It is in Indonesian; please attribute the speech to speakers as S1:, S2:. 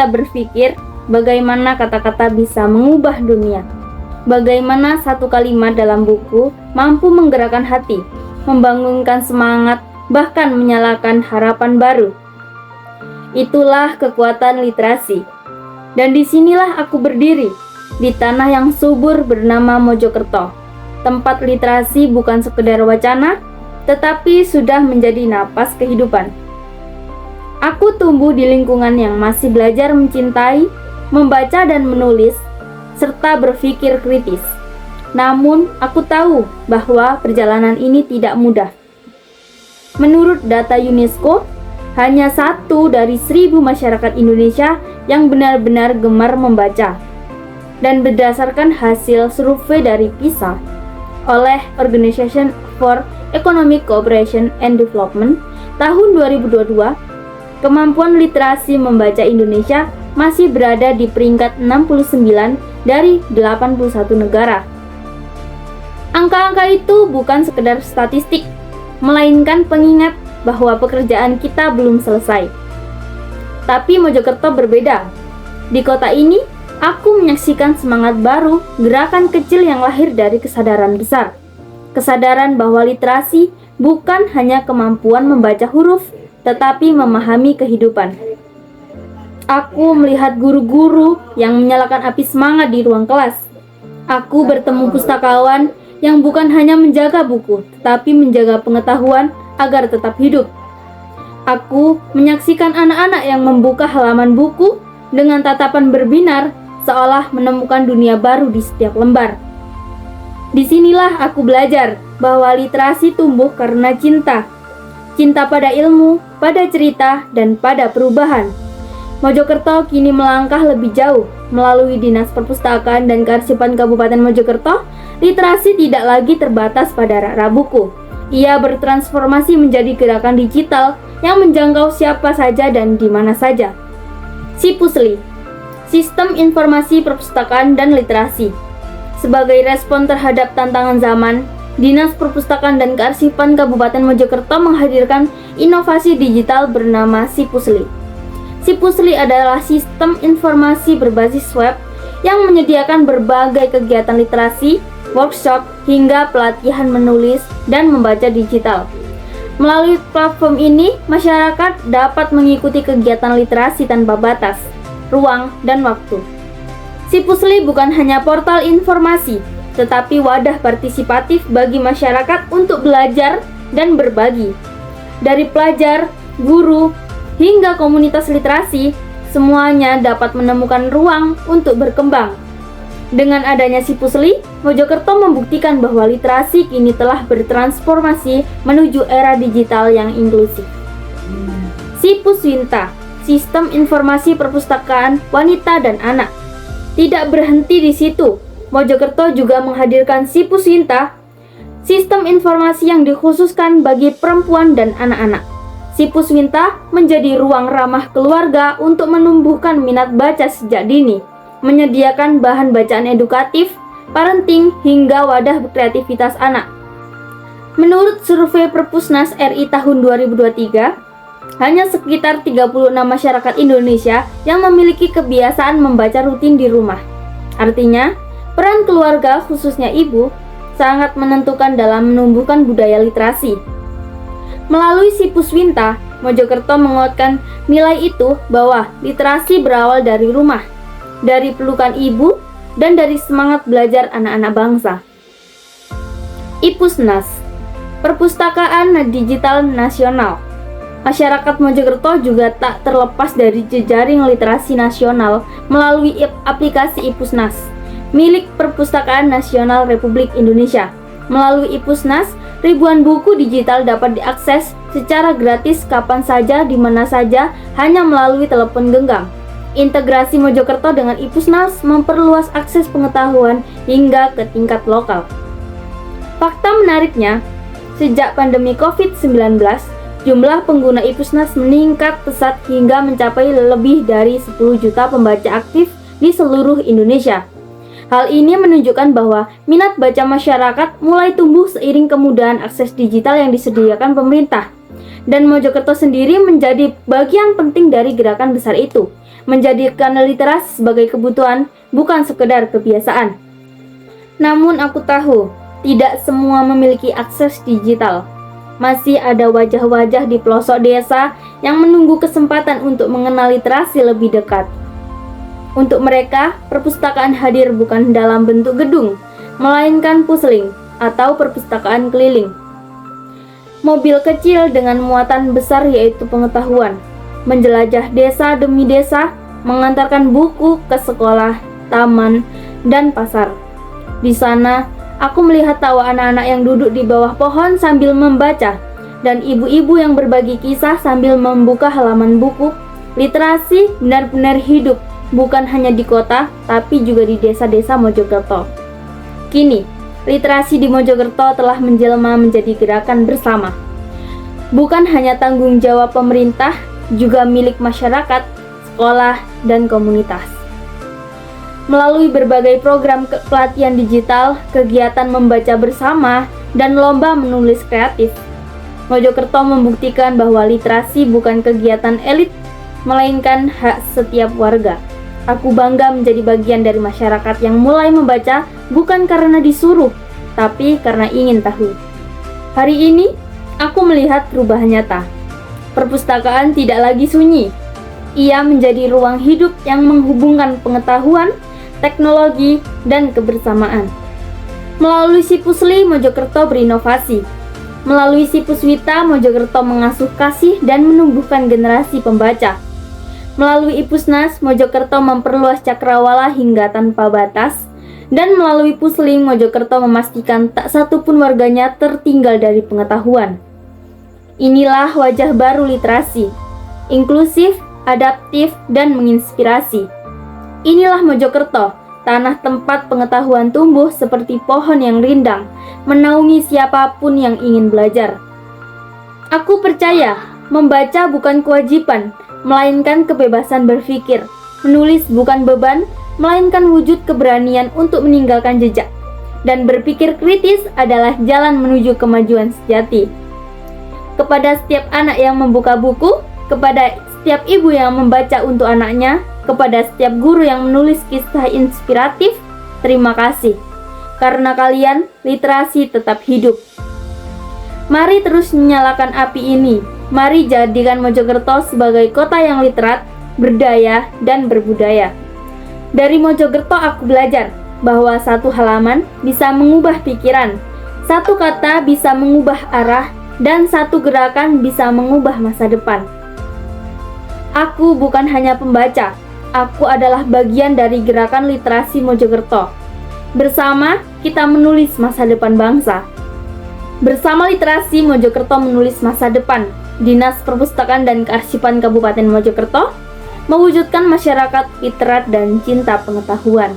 S1: kita berpikir bagaimana kata-kata bisa mengubah dunia. Bagaimana satu kalimat dalam buku mampu menggerakkan hati, membangunkan semangat, bahkan menyalakan harapan baru. Itulah kekuatan literasi. Dan disinilah aku berdiri, di tanah yang subur bernama Mojokerto. Tempat literasi bukan sekedar wacana, tetapi sudah menjadi napas kehidupan. Aku tumbuh di lingkungan yang masih belajar mencintai, membaca dan menulis, serta berpikir kritis. Namun, aku tahu bahwa perjalanan ini tidak mudah. Menurut data UNESCO, hanya 1 dari 1.000 masyarakat Indonesia yang benar-benar gemar membaca. Dan berdasarkan hasil survei dari PISA oleh Organization for Economic Cooperation and Development tahun 2022, kemampuan literasi membaca Indonesia masih berada di peringkat 69 dari 81 negara. Angka-angka itu bukan sekedar statistik, melainkan pengingat bahwa pekerjaan kita belum selesai. Tapi Mojokerto berbeda. Di kota ini, aku menyaksikan semangat baru, gerakan kecil yang lahir dari kesadaran besar. Kesadaran bahwa literasi bukan hanya kemampuan membaca huruf, tetapi memahami kehidupan. Aku melihat guru-guru yang menyalakan api semangat di ruang kelas. Aku bertemu pustakawan yang bukan hanya menjaga buku, tetapi menjaga pengetahuan agar tetap hidup. Aku menyaksikan anak-anak yang membuka halaman buku dengan tatapan berbinar, seolah menemukan dunia baru di setiap lembar. Disinilah aku belajar bahwa literasi tumbuh karena cinta. Cinta pada ilmu, pada cerita, dan pada perubahan. Mojokerto kini melangkah lebih jauh. Melalui Dinas Perpustakaan dan Kearsipan Kabupaten Mojokerto, literasi tidak lagi terbatas pada rak-rak buku. Ia bertransformasi menjadi gerakan digital yang menjangkau siapa saja dan di mana saja. Sipusli, Sistem Informasi Perpustakaan dan Literasi. Sebagai respon terhadap tantangan zaman, Dinas Perpustakaan dan Kearsipan Kabupaten Mojokerto menghadirkan inovasi digital bernama Sipusli. Sipusli adalah sistem informasi berbasis web yang menyediakan berbagai kegiatan literasi, workshop, hingga pelatihan menulis dan membaca digital. Melalui platform ini, masyarakat dapat mengikuti kegiatan literasi tanpa batas, ruang, dan waktu. Sipusli bukan hanya portal informasi, tetapi wadah partisipatif bagi masyarakat untuk belajar dan berbagi. Dari pelajar, guru, hingga komunitas literasi, semuanya dapat menemukan ruang untuk berkembang. Dengan adanya Sipusli, Mojokerto membuktikan bahwa literasi kini telah bertransformasi menuju era digital yang inklusif. Sipuswinta, Sistem Informasi Perpustakaan Wanita dan Anak. Tidak berhenti di situ, Mojokerto juga menghadirkan Sipuswinta, sistem informasi yang dikhususkan bagi perempuan dan anak-anak. Sipuswinta menjadi ruang ramah keluarga untuk menumbuhkan minat baca sejak dini, menyediakan bahan bacaan edukatif, parenting, hingga wadah kreativitas anak. Menurut survei Perpusnas RI tahun 2023, hanya sekitar 36 masyarakat Indonesia yang memiliki kebiasaan membaca rutin di rumah. Artinya, peran keluarga, khususnya ibu, sangat menentukan dalam menumbuhkan budaya literasi. Melalui Sipuswinta, Mojokerto menguatkan nilai itu bahwa literasi berawal dari rumah, dari pelukan ibu, dan dari semangat belajar anak-anak bangsa. Ipusnas, Perpustakaan Digital Nasional. Masyarakat Mojokerto juga tak terlepas dari jejaring literasi nasional melalui aplikasi Ipusnas, milik Perpustakaan Nasional Republik Indonesia. Melalui Ipusnas, ribuan buku digital dapat diakses secara gratis kapan saja, di mana saja, hanya melalui telepon genggam. Integrasi Mojokerto dengan Ipusnas memperluas akses pengetahuan hingga ke tingkat lokal. Fakta menariknya, sejak pandemi COVID-19, jumlah pengguna Ipusnas meningkat pesat hingga mencapai lebih dari 10 juta pembaca aktif di seluruh Indonesia. Hal ini menunjukkan bahwa minat baca masyarakat mulai tumbuh seiring kemudahan akses digital yang disediakan pemerintah. Dan Mojokerto sendiri menjadi bagian penting dari gerakan besar itu. menjadikan literasi sebagai kebutuhan, bukan sekedar kebiasaan. Namun aku tahu, tidak semua memiliki akses digital. Masih ada wajah-wajah di pelosok desa yang menunggu kesempatan untuk mengenal literasi lebih dekat. Untuk mereka, perpustakaan hadir bukan dalam bentuk gedung, melainkan puzzling atau perpustakaan keliling. Mobil kecil dengan muatan besar yaitu pengetahuan, menjelajah desa demi desa, mengantarkan buku ke sekolah, taman, dan pasar. Di sana, aku melihat tawa anak-anak yang duduk di bawah pohon sambil membaca, dan ibu-ibu yang berbagi kisah sambil membuka halaman buku. Literasi benar-benar hidup, bukan hanya di kota, tapi juga di desa-desa Mojokerto. Kini, literasi di Mojokerto telah menjelma menjadi gerakan bersama. Bukan hanya tanggung jawab pemerintah, juga milik masyarakat, sekolah, dan komunitas. Melalui berbagai program pelatihan digital, kegiatan membaca bersama, dan lomba menulis kreatif, Mojokerto membuktikan bahwa literasi bukan kegiatan elit, melainkan hak setiap warga. Aku bangga menjadi bagian dari masyarakat yang mulai membaca bukan karena disuruh, tapi karena ingin tahu. Hari ini, aku melihat perubahan nyata. Perpustakaan tidak lagi sunyi. Ia menjadi ruang hidup yang menghubungkan pengetahuan, teknologi, dan kebersamaan. Melalui Sipusli, Mojokerto berinovasi. Melalui Sipuswita, Mojokerto mengasuh kasih dan menumbuhkan generasi pembaca. Melalui Ipusnas, Mojokerto memperluas cakrawala hingga tanpa batas. Dan melalui Pusling, Mojokerto memastikan tak satu pun warganya tertinggal dari pengetahuan. Inilah wajah baru literasi, inklusif, adaptif, dan menginspirasi. Inilah Mojokerto, tanah tempat pengetahuan tumbuh seperti pohon yang rindang, menaungi siapapun yang ingin belajar. Aku percaya, membaca bukan kewajiban, melainkan kebebasan berpikir. Menulis bukan beban, melainkan wujud keberanian untuk meninggalkan jejak. Dan berpikir kritis adalah jalan menuju kemajuan sejati. Kepada setiap anak yang membuka buku, kepada setiap ibu yang membaca untuk anaknya, kepada setiap guru yang menulis kisah inspiratif, terima kasih. Karena kalian, literasi tetap hidup. Mari terus menyalakan api ini. Mari jadikan Mojokerto sebagai kota yang literat, berdaya, dan berbudaya. Dari Mojokerto aku belajar bahwa satu halaman bisa mengubah pikiran, satu kata bisa mengubah arah, dan satu gerakan bisa mengubah masa depan. Aku bukan hanya pembaca, aku adalah bagian dari gerakan literasi Mojokerto. Bersama, kita menulis masa depan bangsa. Bersama Literasi Mojokerto menulis masa depan, Dinas Perpustakaan dan Kearsipan Kabupaten Mojokerto mewujudkan masyarakat literat dan cinta pengetahuan.